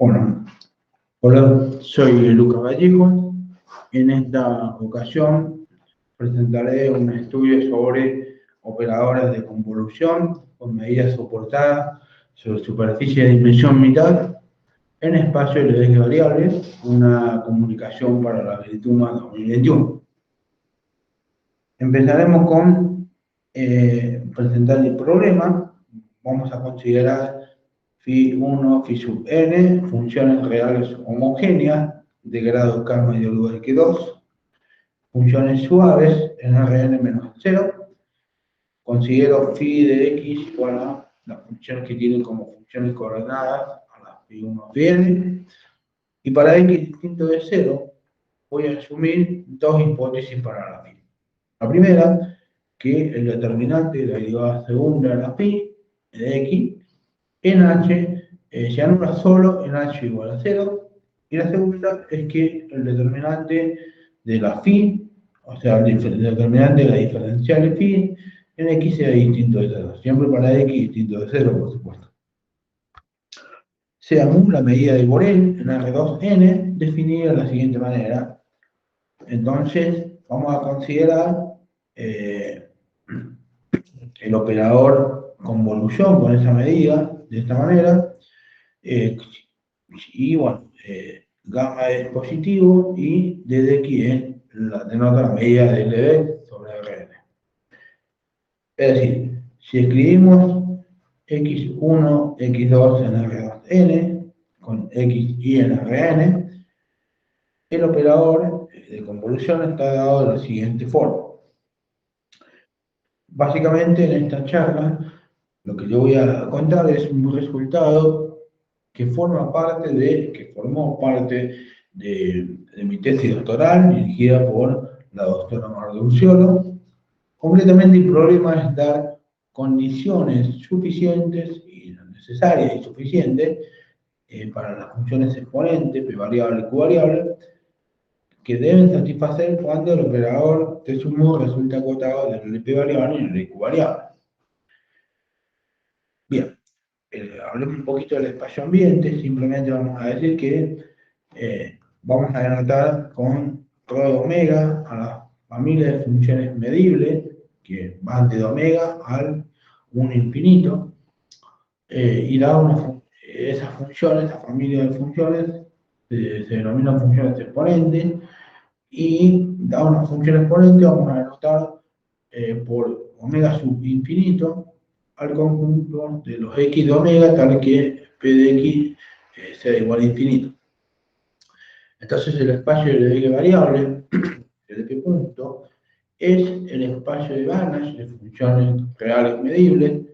Bueno, hola, soy Lucas Vallejo. En esta ocasión presentaré un estudio sobre operadores de convolución con medidas soportadas sobre superficie de dimensión mitad en espacio de Lebesgue variable, una comunicación para la Habilituma 2021. Empezaremos con presentar el problema. Vamos a considerar Φ1, Φ sub n, funciones reales homogéneas de grado K mayor que 2, funciones suaves en Rn-0. Considero Φ de x igual a las funciones que tienen como funciones coordenadas a las Φ1, Φn. Y para x distinto de 0, voy a asumir dos hipótesis para la Φ. La primera, que el determinante de la derivada segunda de la Φ de x en h se anula solo en h igual a 0, y la segunda es que el determinante de la phi, o sea, el determinante de la diferencial de phi en x sea distinto de 0, siempre para x distinto de 0, por supuesto. Se anula la medida de Borel en R2n, definida de la siguiente manera. Entonces, vamos a considerar el operador convolución con esa medida, de esta manera. Y bueno, gamma es positivo y ddx denota la medida de LB sobre Rn. Es decir, si escribimos x1, x2 en R2n con xy en Rn, el operador de convolución está dado de la siguiente forma. Básicamente en esta charla lo que yo voy a contar es un resultado que formó parte de mi tesis doctoral dirigida por la doctora Marduciolo. Concretamente el problema es dar condiciones suficientes y necesarias y suficientes para las funciones exponentes, p variable y q variable, que deben satisfacer cuando el operador de sumo resulta acotado del p variable y el q variable. Bien, hablemos un poquito del espacio ambiente. Simplemente vamos a decir que vamos a denotar con rho de omega a la familia de funciones medibles que van de omega al 1 infinito, y da esas funciones, esa familia de funciones se denominan funciones exponentes, y da una función exponente vamos a denotar por omega sub infinito al conjunto de los x de omega, tal que p de x sea igual a infinito. Entonces el espacio de Lebesgue variable, el p punto, es el espacio de Banach de funciones reales medibles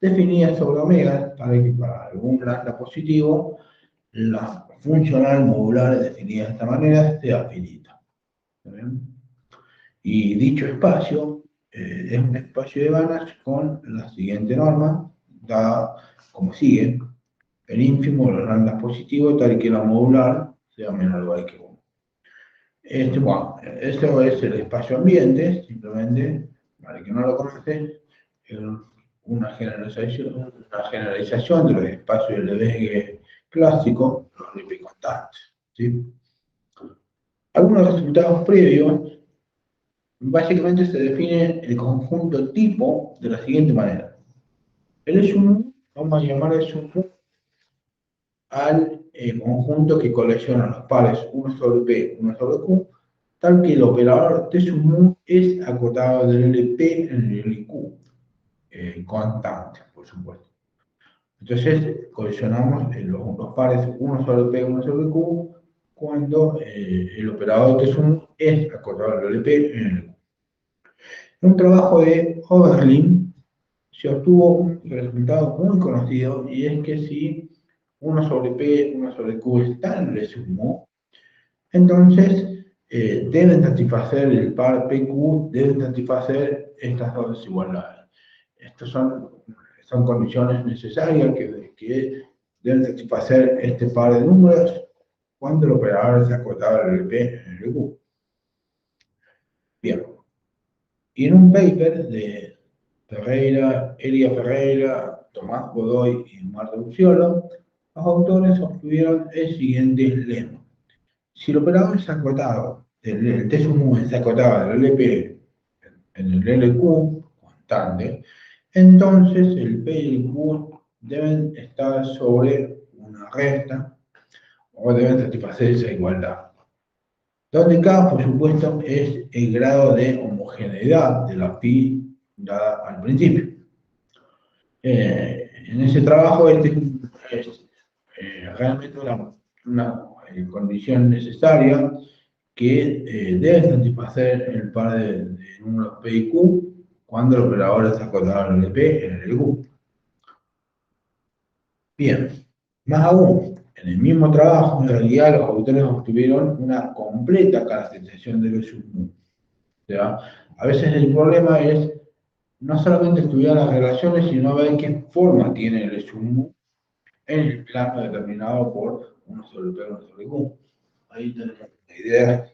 definidas sobre omega, tal que para algún lambda positivo la funcional modular definida de esta manera sea finita. Y dicho espacio es un espacio de Banach con la siguiente norma, dada como sigue: el ínfimo de los lambdas positivos tal que la modular sea menor o igual que 1. Bueno, esto es el espacio ambiente, simplemente, para el que no lo conoce, es una generalización de los espacios de Lebesgue clásicos, los Lebesgue constantes. ¿Sí? Algunos resultados previos. Básicamente se define el conjunto tipo de la siguiente manera. El sumo, vamos a llamar el sumo al conjunto que colecciona los pares 1 sobre P, 1 sobre Q, tal que el operador de sumo es acotado del LP en el Q, constante, por supuesto. Entonces, coleccionamos los pares 1 sobre P, 1 sobre Q, cuando el operador de sumo es acotado del LP en el Q. En un trabajo de Oberlin se obtuvo un resultado muy conocido, y es que si 1 sobre P, 1 sobre Q están en el sumo, entonces deben satisfacer el par PQ, deben satisfacer estas dos desigualdades. Estas son condiciones necesarias que deben satisfacer este par de números cuando el operador se acotado el P en el Q. Bien. Y en un paper de Elia Ferreira, Tomás Godoy y Marduciolo, Los autores obtuvieron el siguiente lema. Si el operador es acotado, el T sub mu es acotado del LP en el LQ constante, entonces el P y el Q deben estar sobre una recta o deben satisfacer esa igualdad. Donde K, por supuesto, es el grado de homogeneidad de la pi dada al principio. En ese trabajo, es realmente una condición necesaria que debe satisfacer el par de números P y Q cuando el operador es acotado en el P en el Q. Bien, más aún, en el mismo trabajo, en realidad los autores obtuvieron una completa caracterización de los submu. O sea, a veces el problema es no solamente estudiar las relaciones, sino ver qué forma tiene el submu en el plano determinado por 1 sobre P, 1 sobre Q. Ahí tenemos una idea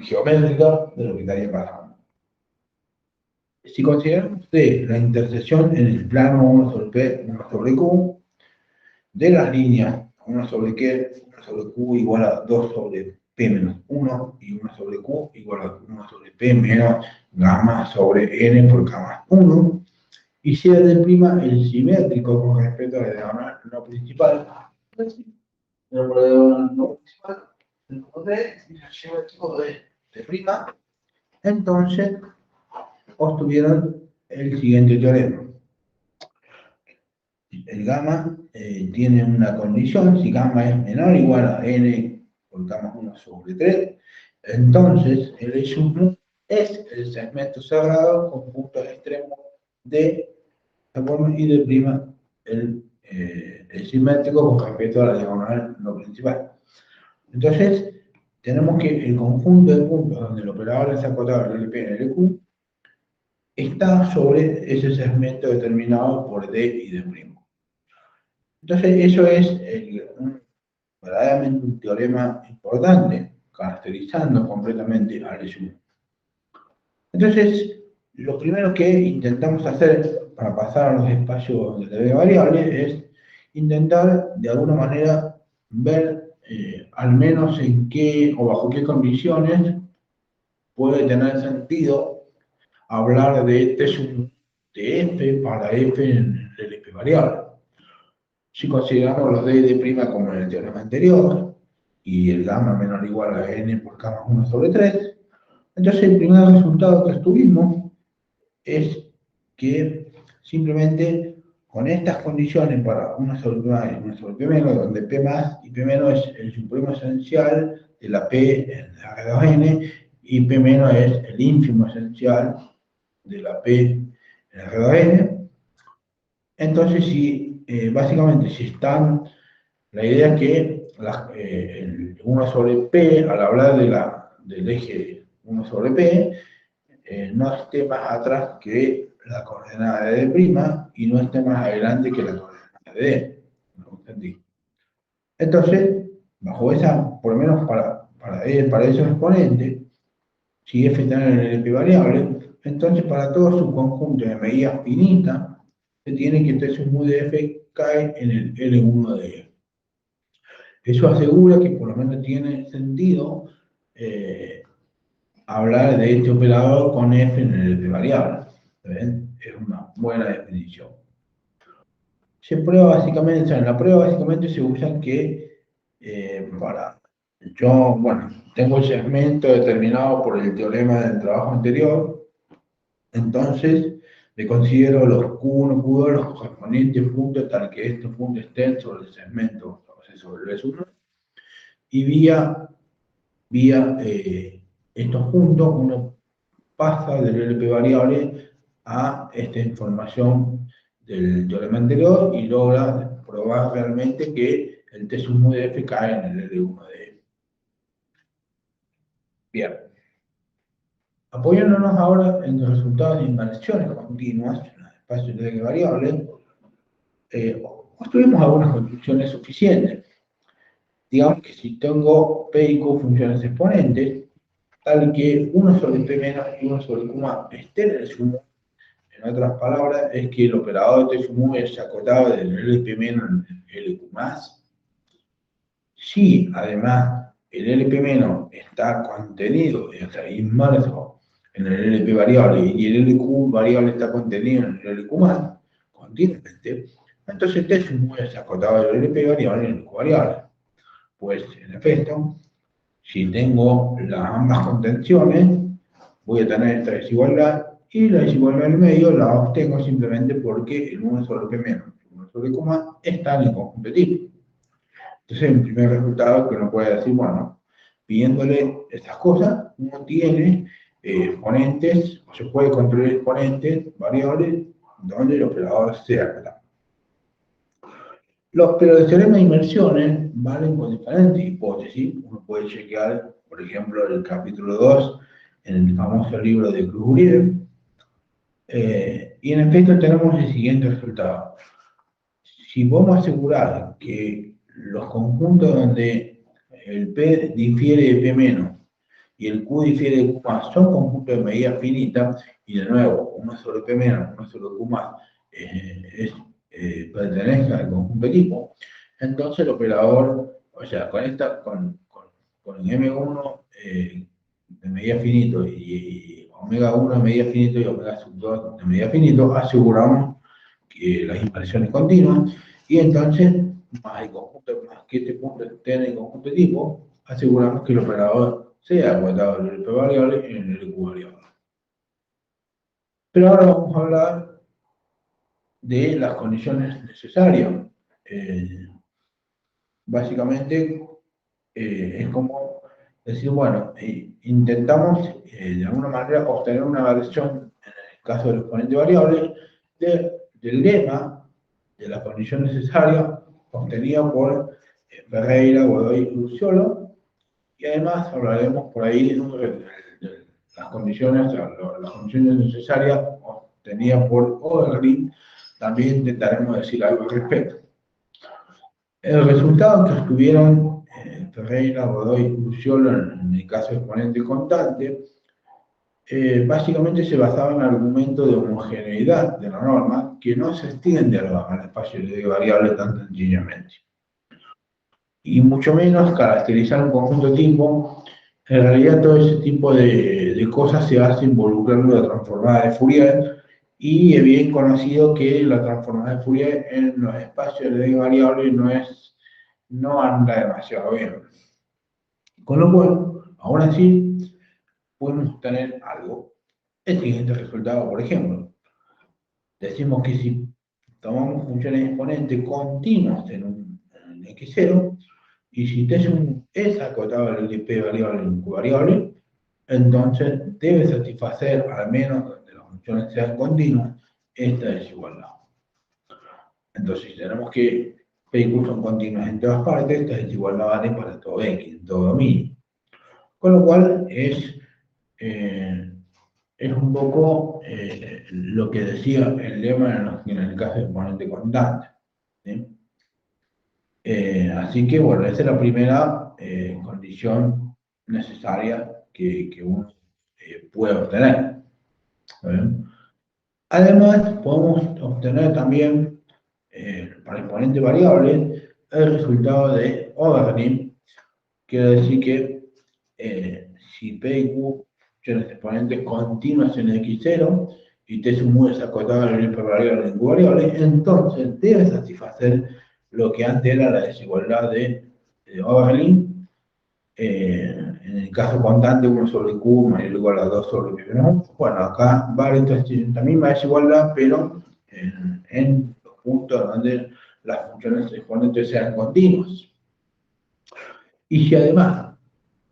geométrica de lo que estaría pasando. Si consideramos D la intersección en el plano 1 sobre P, 1 sobre Q, de las líneas 1 sobre Q igual a 2 sobre P menos 1 y 1 sobre Q igual a 1 sobre P menos gamma sobre N por K más 1, y si D' el simétrico con respecto a la diagonal no principal, tenemos D y el simétrico de D', entonces obtuvieron el siguiente teorema. El gamma tiene una condición: si gamma es menor o igual a n por K más 1 sobre 3, entonces el sub mu es el segmento cerrado con puntos extremos de la forma y de' el simétrico con respecto a la diagonal no principal. Entonces, tenemos que el conjunto de puntos donde el operador es acotado en el P en el Q está sobre ese segmento determinado por D y D'. Entonces, eso es verdaderamente un teorema importante, caracterizando completamente al SU. Entonces, lo primero que intentamos hacer para pasar a los espacios de la variable es intentar, de alguna manera, ver al menos en qué o bajo qué condiciones puede tener sentido hablar de T sub de F para F en el F variable. Si consideramos los D y D' como en el teorema anterior, y el gamma menor o igual a n por K más 1 sobre 3, entonces el primer resultado que obtuvimos es que simplemente con estas condiciones para 1 sobre P más y 1 sobre P menos, donde P más y P menos es el supremo esencial de la P en la R2N, y P menos es el ínfimo esencial de la P en la R2N, entonces básicamente si están, la idea es que el 1 sobre P, al hablar del eje 1 sobre P, no esté más atrás que la coordenada de D' y no esté más adelante que la coordenada de D. ¿No entendí? Entonces, bajo esa, por lo menos para esos exponentes, si f está en el LP variable, entonces para todo su conjunto de medidas finitas, se tiene que T sub mu de f cae en el L1 de F. Eso asegura que por lo menos tiene sentido hablar de este operador con f en el LP variable. ¿Ven? Es una buena definición. Se prueba básicamente, o sea, en la prueba básicamente se usan que yo, bueno, tengo el segmento determinado por el teorema del trabajo anterior, entonces le considero los Q1, Q2, los correspondientes puntos tal que estos puntos estén sobre el segmento, o sea, sobre el S1, y vía estos puntos uno pasa del LP variable a esta información del teorema anterior y logra probar realmente que el T sub mu de F cae en el L1 de F. Bien. Apoyándonos ahora en los resultados de inversiones continuas en los espacios de variables, obtuvimos algunas conclusiones suficientes. Digamos que si tengo P y Q funciones exponentes, tal que 1 sobre P menos y 1 sobre Q más estén en el sumo, en otras palabras, es que el operador de T sub mu es acotado del LP menos en el LQ más, Si además el LP menos está contenido, o sea, inmerso en el LP variable y el LQ variable está contenido en el LQ más, continuamente, entonces T sumó es acotado del LP variable y el LQ variable. Pues en efecto, si tengo ambas contenciones, voy a tener esta desigualdad y la desigualdad del medio la obtengo simplemente porque el 1 sobre P menos y el 1 sobre Q más están en el conjunto de tipo. Entonces, el primer resultado que uno puede decir, bueno, pidiéndole estas cosas, uno tiene exponentes, o se puede construir exponentes, variables, donde el operador sea verdad. Pero los teoremas de inmersiones valen con diferentes hipótesis. Uno puede chequear, por ejemplo, el capítulo 2 en el famoso libro de Cruz-Uribe. Y en efecto tenemos el siguiente resultado. Si podemos asegurar que los conjuntos donde el P difiere de P menos y el Q difiere de Q más son conjuntos de medida finita, y de nuevo, 1 sobre P menos, 1 sobre Q más pertenece al conjunto tipo, entonces el operador, o sea, con M1 de medida finito y omega 1 de medida finito y omega sub 2 de medida finito, aseguramos que las inversiones continuas, y entonces, más el conjunto, más que este punto esté en el conjunto de tipo, aseguramos que el operador sea acotado en el LP variable y en el LQ variable. Pero ahora vamos a hablar de las condiciones necesarias. Básicamente, es como decir, bueno, intentamos de alguna manera obtener una versión, en el caso del exponente variable, del lema de la condición necesaria obtenida por Ferreira, Godoy y Luciolo, y además hablaremos por ahí de las condiciones, las condiciones necesarias obtenidas por Oberlin. También intentaremos decir algo al respecto. El resultado que obtuvieron Ferreira, Godoy y Luciolo en el caso de exponente constante, básicamente se basaba en el argumento de homogeneidad de la norma, que no se extiende al espacio de variables tan sencillamente. Y mucho menos caracterizar un conjunto tipo. En realidad todo ese tipo de cosas se hace involucrando la transformada de Fourier, y es bien conocido que la transformada de Fourier en los espacios de variables no anda demasiado bien. Con lo cual, aún así, podemos tener algo. El siguiente resultado, por ejemplo, decimos que si tomamos funciones exponentes continuas en x0, y si T es acotado al LP variable en Q variable, entonces debe satisfacer, al menos donde las funciones sean continuas, esta desigualdad. Entonces, si tenemos que P y Q son continuas en todas partes, esta desigualdad vale para todo X, en todo dominio. Con lo cual es un poco lo que decía el lema en el caso de exponente constante. ¿Sí? Así que, bueno, esa es la primera condición necesaria que uno puede obtener. ¿Sí? Además, podemos obtener también, para el exponente variable, el resultado de Oberlin. Quiere decir que si P y Q funciones exponentes continuas en x0 y T sub es acotado al LP variable en Q variable, entonces debe satisfacer lo que antes era la desigualdad de Oberlin, en el caso constante 1 sobre Q mayor o igual a 2 sobre P menos 1. Bueno, acá vale la misma desigualdad, pero en los puntos donde las funciones exponentes sean continuas. Y si además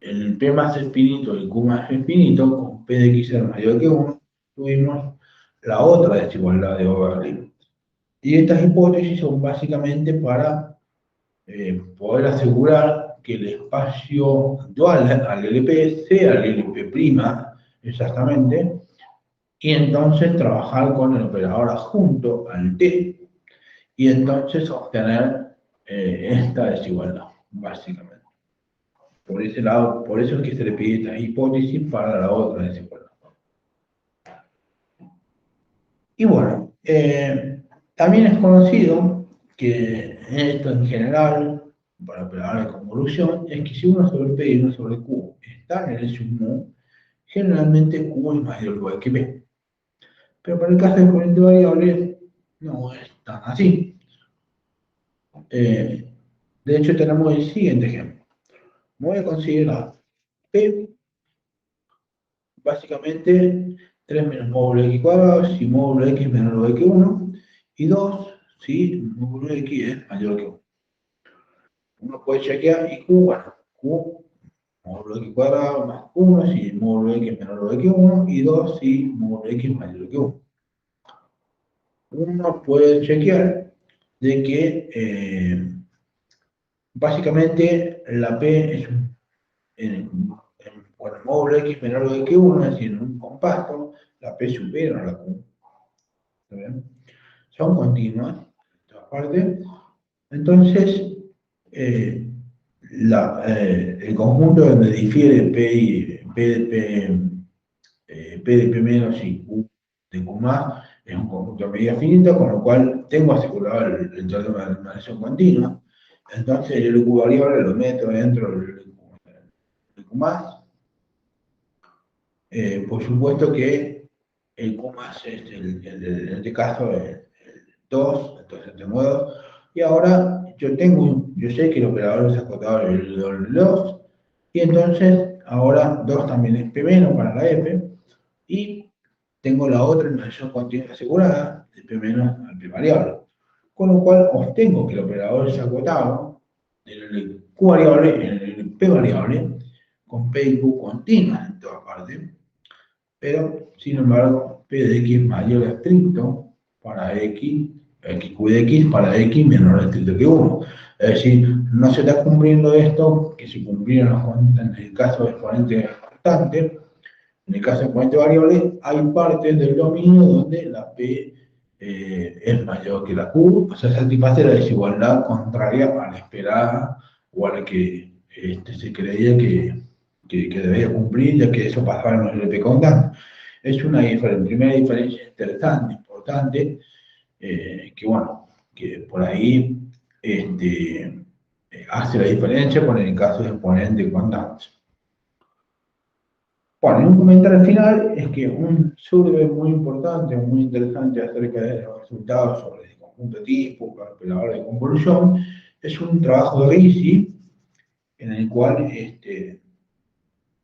el P más es finito y el Q más es finito, con P de X mayor que 1, tuvimos la otra desigualdad de Oberlin. Y estas hipótesis son básicamente para poder asegurar que el espacio dual al LP sea el LP' exactamente, y entonces trabajar con el operador adjunto al T, y entonces obtener esta desigualdad, básicamente. Por ese lado, por eso es que se le pide esta hipótesis para la otra desigualdad. Y bueno, también es conocido que esto en general para operar de convolución es que si 1 sobre P y 1 sobre Q están en el submu, generalmente Q es mayor que P. Pero para el caso de exponente variable, no es tan así. De hecho, tenemos el siguiente ejemplo. Voy a considerar P, básicamente 3 menos módulo x cuadrado, si módulo x es menor que 1, y 2, si módulo x es mayor que 1. Uno puede chequear, y Q, bueno, Q, módulo x cuadrado más 1, si módulo x es menor que 1, y 2, si módulo x es mayor que 1. Uno puede chequear de que básicamente la P es bueno, módulo x menor que 1, es decir, en un compacto, la P supera a la Q. ¿Está bien? Son continuas, en todas partes. Entonces, el conjunto donde difiere P de P menos y Q de Q más es un conjunto de medida finita, con lo cual tengo asegurado el teorema de normalización continua. Entonces, el Q variable lo meto dentro del Q más. Por supuesto que el Q más es en este caso el 2, entonces tengo 2. Y ahora yo sé que el operador es acotado el 2, y entonces ahora 2 también es P menos para la F, y tengo la otra notación continua asegurada, de P menos al P variable. Con lo cual obtengo que el operador es acotado en el Q variable, en el P variable, con P y Q continuas en todas partes, pero sin embargo P de X mayor estricto para X, XQ de X para X menor estricto que 1. Es decir, no se está cumpliendo esto que se cumplieron en el caso de exponente constante. En el caso de exponente variable, hay partes del dominio donde la P es mayor que la Q, o sea, satisface la desigualdad contraria a la esperada o a la que se creía que debía cumplir, ya que eso pasaba en los LP constantes. Es una primera diferencia interesante, importante, que bueno, que por ahí hace la diferencia con el caso de exponente constante. Bueno, y un comentario final es que un survey muy importante, muy interesante acerca de los resultados sobre el conjunto tipo, calculador de convolución, es un trabajo de Ricci, en el cual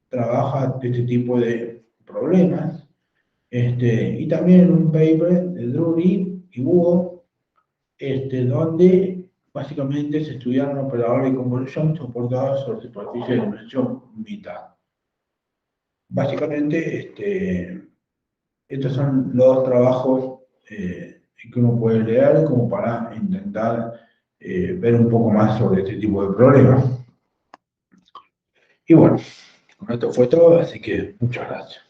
trabaja este tipo de problemas, y también en un paper de Drury y Hugo, donde básicamente se estudiaron operadores de convolución soportados sobre superficie de dimensión mitad. Básicamente, estos son los trabajos que uno puede leer como para intentar ver un poco más sobre este tipo de problemas. Y bueno, con esto fue todo, así que muchas gracias.